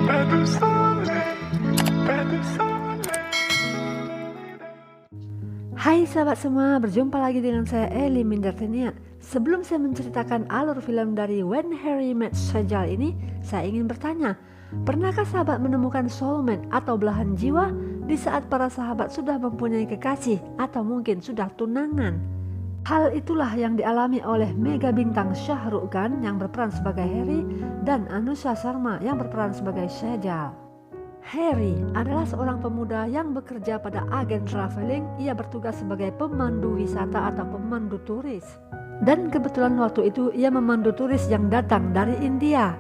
Hai sahabat semua, berjumpa lagi dengan saya Eli Mindartenia. Sebelum saya menceritakan alur film dari When Harry Met Sejal ini, saya ingin bertanya, pernahkah sahabat menemukan soulmate atau belahan jiwa di saat para sahabat sudah mempunyai kekasih atau mungkin sudah tunangan? Hal itulah yang dialami oleh mega bintang Shah Rukh Khan yang berperan sebagai Harry dan Anushka Sharma yang berperan sebagai Sejal. Harry adalah seorang pemuda yang bekerja pada agen traveling. Ia bertugas sebagai pemandu wisata atau pemandu turis. Dan kebetulan waktu itu ia memandu turis yang datang dari India.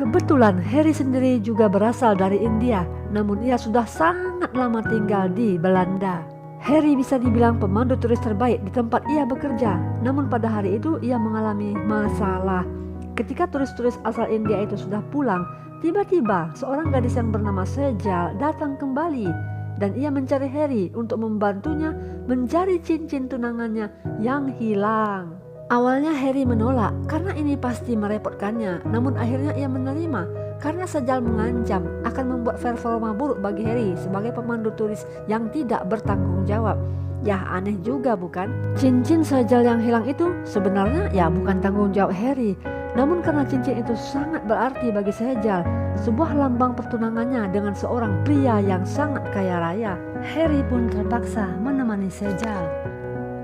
Kebetulan Harry sendiri juga berasal dari India, namun ia sudah sangat lama tinggal di Belanda. Harry bisa dibilang pemandu turis terbaik di tempat ia bekerja, namun pada hari itu ia mengalami masalah. Ketika turis-turis asal India itu sudah pulang, tiba-tiba seorang gadis yang bernama Sejal datang kembali dan ia mencari Harry untuk membantunya mencari cincin tunangannya yang hilang. Awalnya Harry menolak karena ini pasti merepotkannya, namun akhirnya ia menerima karena Sejal mengancam akan membuat performa buruk bagi Harry sebagai pemandu turis yang tidak bertanggung jawab. Ya aneh juga bukan? Cincin Sejal yang hilang itu sebenarnya ya bukan tanggung jawab Harry. Namun karena cincin itu sangat berarti bagi Sejal, sebuah lambang pertunangannya dengan seorang pria yang sangat kaya raya, Harry pun terpaksa menemani Sejal.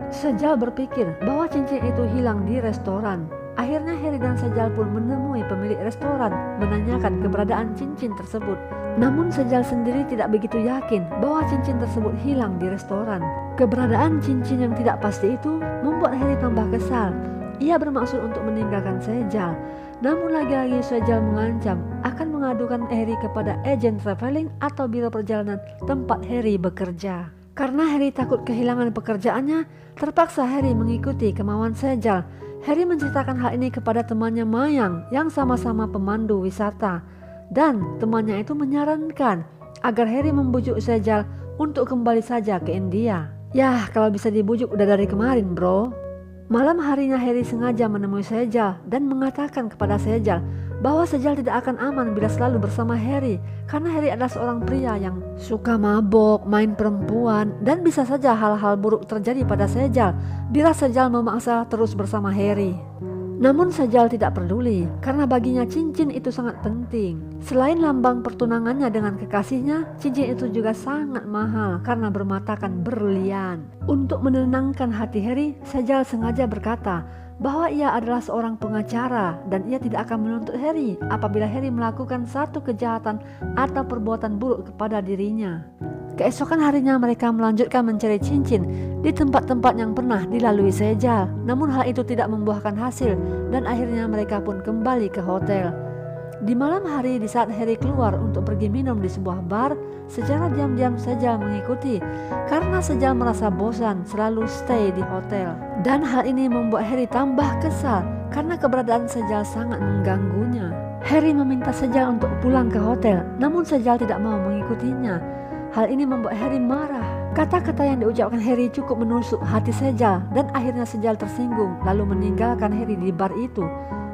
Sejal berpikir bahwa cincin itu hilang di restoran. Akhirnya Harry dan Sejal pun menemui pemilik restoran menanyakan keberadaan cincin tersebut. Namun Sejal sendiri tidak begitu yakin bahwa cincin tersebut hilang di restoran. Keberadaan cincin yang tidak pasti itu membuat Harry tambah kesal. Ia bermaksud untuk meninggalkan Sejal, namun lagi-lagi Sejal mengancam akan mengadukan Harry kepada agen traveling atau biro perjalanan tempat Harry bekerja. Karena Harry takut kehilangan pekerjaannya, terpaksa Harry mengikuti kemauan Sejal. Harry menceritakan hal ini kepada temannya Mayang yang sama-sama pemandu wisata, dan temannya itu menyarankan agar Harry membujuk Sejal untuk kembali saja ke India. Yah, kalau bisa dibujuk udah dari kemarin bro. Malam harinya Harry sengaja menemui Sejal dan mengatakan kepada Sejal bahwa Sejal tidak akan aman bila selalu bersama Harry, karena Harry adalah seorang pria yang suka mabok, main perempuan, dan bisa saja hal-hal buruk terjadi pada Sejal bila Sejal memaksa terus bersama Harry. Namun Sejal tidak peduli karena baginya cincin itu sangat penting. Selain lambang pertunangannya dengan kekasihnya, cincin itu juga sangat mahal karena bermatakan berlian. Untuk menenangkan hati Harry, Sejal sengaja berkata bahwa ia adalah seorang pengacara dan ia tidak akan menuntut Harry apabila Harry melakukan satu kejahatan atau perbuatan buruk kepada dirinya. Keesokan harinya mereka melanjutkan mencari cincin di tempat-tempat yang pernah dilalui Sejal. Namun hal itu tidak membuahkan hasil dan akhirnya mereka pun kembali ke hotel. Di malam hari di saat Harry keluar untuk pergi minum di sebuah bar, secara diam-diam Sejal mengikuti karena Sejal merasa bosan selalu stay di hotel. Dan hal ini membuat Harry tambah kesal karena keberadaan Sejal sangat mengganggunya. Harry meminta Sejal untuk pulang ke hotel, namun Sejal tidak mau mengikutinya. Hal ini membuat Harry marah. Kata-kata yang diucapkan Harry cukup menusuk hati Sejal dan akhirnya Sejal tersinggung lalu meninggalkan Harry di bar itu.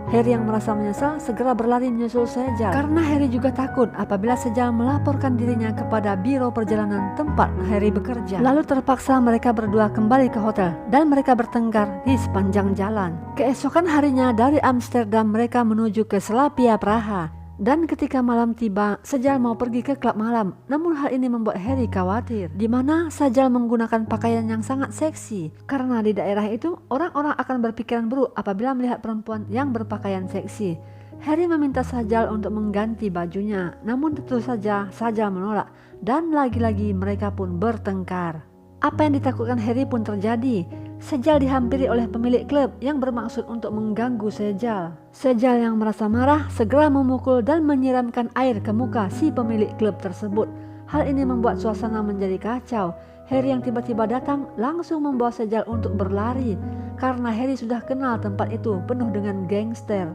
Harry yang merasa menyesal segera berlari menyusul Sejal karena Harry juga takut apabila Sejal melaporkan dirinya kepada biro perjalanan tempat Harry bekerja. Lalu terpaksa mereka berdua kembali ke hotel dan mereka bertengkar di sepanjang jalan. Keesokan harinya dari Amsterdam mereka menuju ke Slavia Praha. Dan ketika malam tiba, Sejal mau pergi ke klub malam. Namun hal ini membuat Harry khawatir, di mana Sejal menggunakan pakaian yang sangat seksi. Karena di daerah itu, orang-orang akan berpikiran buruk apabila melihat perempuan yang berpakaian seksi. Harry meminta Sejal untuk mengganti bajunya, namun tentu saja Sejal menolak. Dan lagi-lagi mereka pun bertengkar. Apa yang ditakutkan Harry pun terjadi. Sejal dihampiri oleh pemilik klub yang bermaksud untuk mengganggu Sejal. Sejal yang merasa marah segera memukul dan menyiramkan air ke muka si pemilik klub tersebut. Hal ini membuat suasana menjadi kacau. Harry yang tiba-tiba datang langsung membawa Sejal untuk berlari karena Harry sudah kenal tempat itu penuh dengan gangster.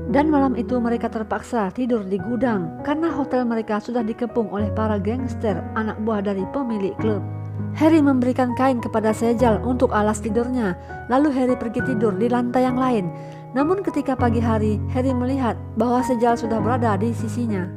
Dan malam itu mereka terpaksa tidur di gudang karena hotel mereka sudah dikepung oleh para gangster anak buah dari pemilik klub. Harry memberikan kain kepada Sejal untuk alas tidurnya, lalu Harry pergi tidur di lantai yang lain. Namun ketika pagi hari, Harry melihat bahwa Sejal sudah berada di sisinya.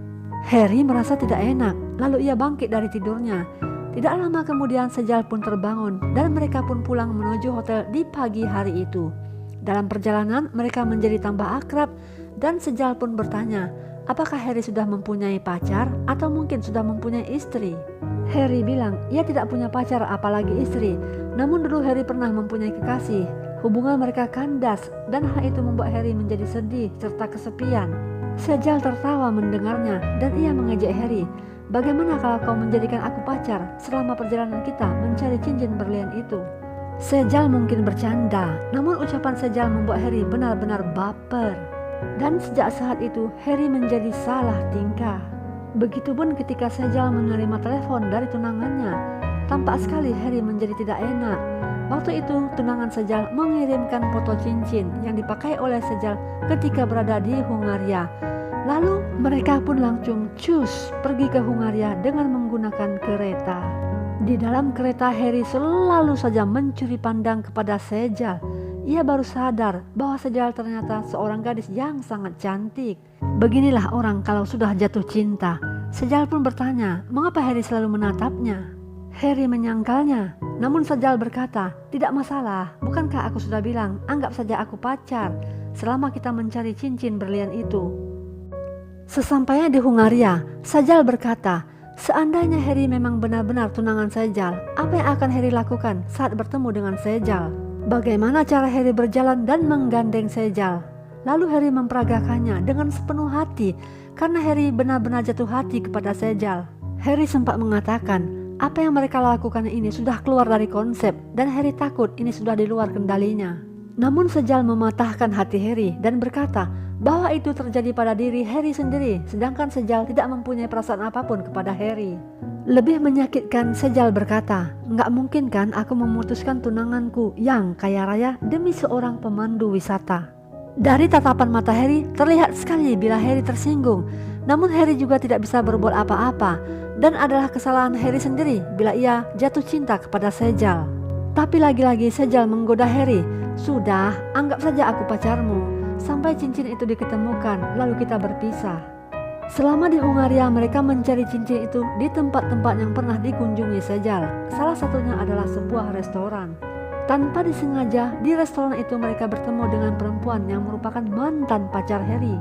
Harry merasa tidak enak, lalu ia bangkit dari tidurnya. Tidak lama kemudian Sejal pun terbangun dan mereka pun pulang menuju hotel di pagi hari itu. Dalam perjalanan mereka menjadi tambah akrab dan Sejal pun bertanya, apakah Harry sudah mempunyai pacar atau mungkin sudah mempunyai istri? Harry bilang ia tidak punya pacar apalagi istri, namun dulu Harry pernah mempunyai kekasih. Hubungan mereka kandas dan hal itu membuat Harry menjadi sedih serta kesepian. Sejal tertawa mendengarnya dan ia mengejek Harry. Bagaimana kalau kau menjadikan aku pacar selama perjalanan kita mencari cincin berlian itu? Sejal mungkin bercanda, namun ucapan Sejal membuat Harry benar-benar baper. Dan sejak saat itu Harry menjadi salah tingkah. Begitupun ketika Sejal menerima telepon dari tunangannya. Tampak sekali Harry menjadi tidak enak. Waktu itu tunangan Sejal mengirimkan foto cincin yang dipakai oleh Sejal ketika berada di Hungaria. Lalu mereka pun langsung cus pergi ke Hungaria dengan menggunakan kereta. Di dalam kereta Harry selalu saja mencuri pandang kepada Sejal. Ia baru sadar bahwa Sejal ternyata seorang gadis yang sangat cantik. Beginilah orang kalau sudah jatuh cinta. Sejal pun bertanya, mengapa Harry selalu menatapnya? Harry menyangkalnya, namun Sejal berkata, tidak masalah, bukankah aku sudah bilang, anggap saja aku pacar, selama kita mencari cincin berlian itu. Sesampainya di Hungaria, Sejal berkata, seandainya Harry memang benar-benar tunangan Sejal, apa yang akan Harry lakukan saat bertemu dengan Sejal? Bagaimana cara Harry berjalan dan menggandeng Sejal? Lalu Harry memperagakannya dengan sepenuh hati, karena Harry benar-benar jatuh hati kepada Sejal. Harry sempat mengatakan, apa yang mereka lakukan ini sudah keluar dari konsep dan Harry takut ini sudah di luar kendalinya. Namun Sejal mematahkan hati Harry dan berkata bahwa itu terjadi pada diri Harry sendiri, sedangkan Sejal tidak mempunyai perasaan apapun kepada Harry. Lebih menyakitkan, Sejal berkata, nggak mungkin kan aku memutuskan tunanganku yang kaya raya demi seorang pemandu wisata. Dari tatapan mata Harry terlihat sekali bila Harry tersinggung, namun Harry juga tidak bisa berbuat apa-apa. Dan adalah kesalahan Harry sendiri bila ia jatuh cinta kepada Sejal. Tapi lagi-lagi Sejal menggoda Harry. Sudah, anggap saja aku pacarmu. Sampai cincin itu diketemukan, lalu kita berpisah. Selama di Hungaria mereka mencari cincin itu di tempat-tempat yang pernah dikunjungi Sejal. Salah satunya adalah sebuah restoran. Tanpa disengaja, di restoran itu mereka bertemu dengan perempuan yang merupakan mantan pacar Harry.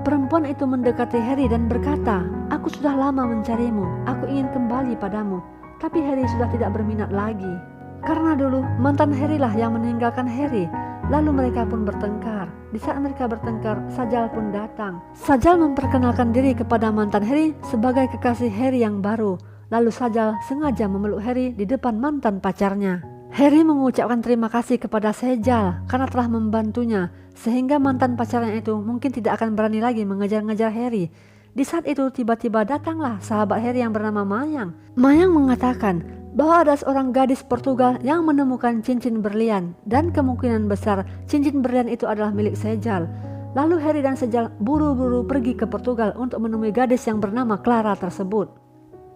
Perempuan itu mendekati Harry dan berkata, aku sudah lama mencarimu, aku ingin kembali padamu. Tapi Harry sudah tidak berminat lagi. Karena dulu mantan Harry lah yang meninggalkan Harry. Lalu mereka pun bertengkar. Di saat mereka bertengkar, Sejal pun datang. Sejal memperkenalkan diri kepada mantan Harry sebagai kekasih Harry yang baru. Lalu Sejal sengaja memeluk Harry di depan mantan pacarnya. Harry mengucapkan terima kasih kepada Sejal karena telah membantunya, sehingga mantan pacarnya itu mungkin tidak akan berani lagi mengejar-ngejar Harry. Di saat itu tiba-tiba datanglah sahabat Harry yang bernama Mayang. Mayang mengatakan bahwa ada seorang gadis Portugal yang menemukan cincin berlian dan kemungkinan besar cincin berlian itu adalah milik Sejal. Lalu Harry dan Sejal buru-buru pergi ke Portugal untuk menemui gadis yang bernama Clara tersebut.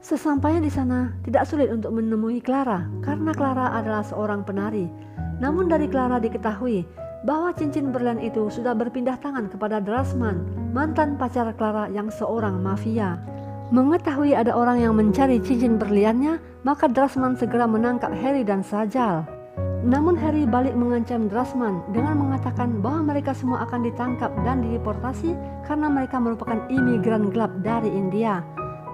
Sesampainya di sana, tidak sulit untuk menemui Clara karena Clara adalah seorang penari. Namun dari Clara diketahui bahwa cincin berlian itu sudah berpindah tangan kepada Drasman, mantan pacar Clara yang seorang mafia. Mengetahui ada orang yang mencari cincin berliannya, maka Drasman segera menangkap Harry dan Sejal. Namun Harry balik mengancam Drasman dengan mengatakan bahwa mereka semua akan ditangkap dan dideportasi karena mereka merupakan imigran gelap dari India.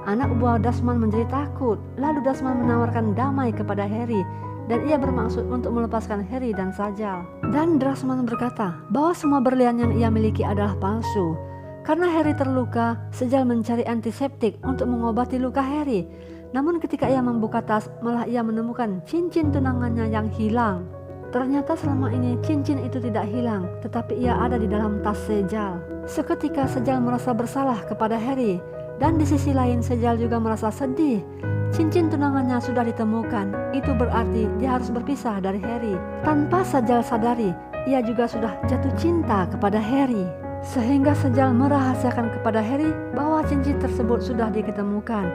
Anak buah Drasman menjadi takut, lalu Drasman menawarkan damai kepada Harry dan ia bermaksud untuk melepaskan Harry dan Sejal. Dan Drasman berkata bahwa semua berlian yang ia miliki adalah palsu. Karena Harry terluka, Sejal mencari antiseptik untuk mengobati luka Harry. Namun ketika ia membuka tas, malah ia menemukan cincin tunangannya yang hilang. Ternyata selama ini cincin itu tidak hilang, tetapi ia ada di dalam tas Sejal. Seketika Sejal merasa bersalah kepada Harry. Dan di sisi lain Sejal juga merasa sedih. Cincin tunangannya sudah ditemukan, itu berarti dia harus berpisah dari Harry. Tanpa Sejal sadari, ia juga sudah jatuh cinta kepada Harry. Sehingga Sejal merahasiakan kepada Harry bahwa cincin tersebut sudah diketemukan.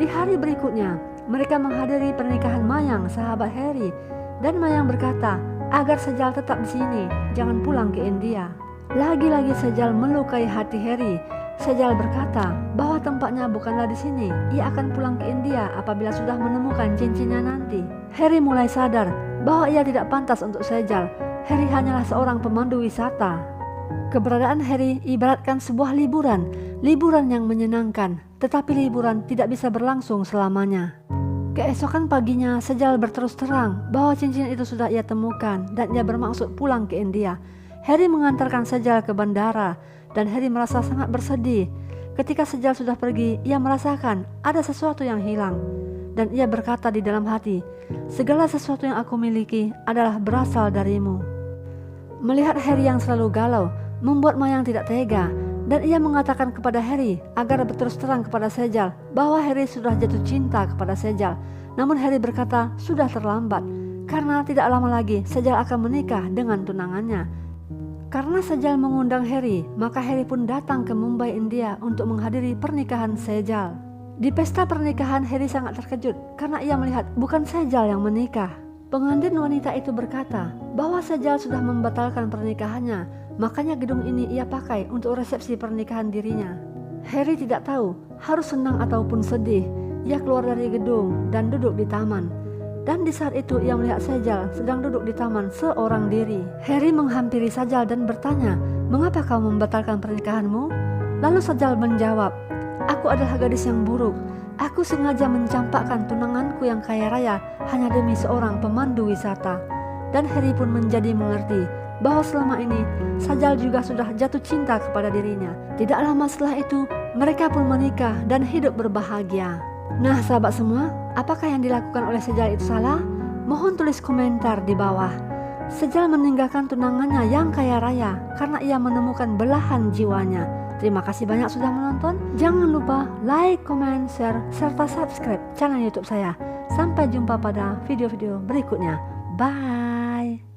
Di hari berikutnya, mereka menghadiri pernikahan Mayang, sahabat Harry. Dan Mayang berkata agar Sejal tetap di sini, jangan pulang ke India. Lagi-lagi Sejal melukai hati Harry. Sejal berkata bahwa tempatnya bukanlah di sini. Ia akan pulang ke India apabila sudah menemukan cincinnya nanti. Harry mulai sadar bahwa ia tidak pantas untuk Sejal. Harry hanyalah seorang pemandu wisata. Keberadaan Harry ibaratkan sebuah liburan yang menyenangkan, tetapi liburan tidak bisa berlangsung selamanya. Keesokan paginya, Sejal berterus terang bahwa cincin itu sudah ia temukan dan ia bermaksud pulang ke India. Harry mengantarkan Sejal ke bandara dan Harry merasa sangat bersedih. Ketika Sejal sudah pergi, ia merasakan ada sesuatu yang hilang dan ia berkata di dalam hati, "Segala sesuatu yang aku miliki adalah berasal darimu." Melihat Harry yang selalu galau membuat Mayang tidak tega dan ia mengatakan kepada Harry agar berterus terang kepada Sejal bahwa Harry sudah jatuh cinta kepada Sejal. Namun Harry berkata sudah terlambat karena tidak lama lagi Sejal akan menikah dengan tunangannya. Karena Sejal mengundang Harry, maka Harry pun datang ke Mumbai, India untuk menghadiri pernikahan Sejal. Di pesta pernikahan Harry sangat terkejut karena ia melihat bukan Sejal yang menikah. Pengantin wanita itu berkata bahwa Sejal sudah membatalkan pernikahannya, makanya gedung ini ia pakai untuk resepsi pernikahan dirinya. Harry tidak tahu harus senang ataupun sedih. Ia keluar dari gedung dan duduk di taman. Dan di saat itu ia melihat Sejal sedang duduk di taman seorang diri. Harry menghampiri Sejal dan bertanya, "Mengapa kau membatalkan pernikahanmu?" Lalu Sejal menjawab, "Aku adalah gadis yang buruk. Aku sengaja mencampakkan tunanganku yang kaya raya hanya demi seorang pemandu wisata." Dan Harry pun menjadi mengerti bahwa selama ini Sejal juga sudah jatuh cinta kepada dirinya. Tidak lama setelah itu mereka pun menikah dan hidup berbahagia. Nah sahabat semua, apakah yang dilakukan oleh Sejal itu salah? Mohon tulis komentar di bawah. Sejal meninggalkan tunangannya yang kaya raya karena ia menemukan belahan jiwanya. Terima kasih banyak sudah menonton. Jangan lupa like, comment, share, serta subscribe channel YouTube saya. Sampai jumpa pada video-video berikutnya. Bye.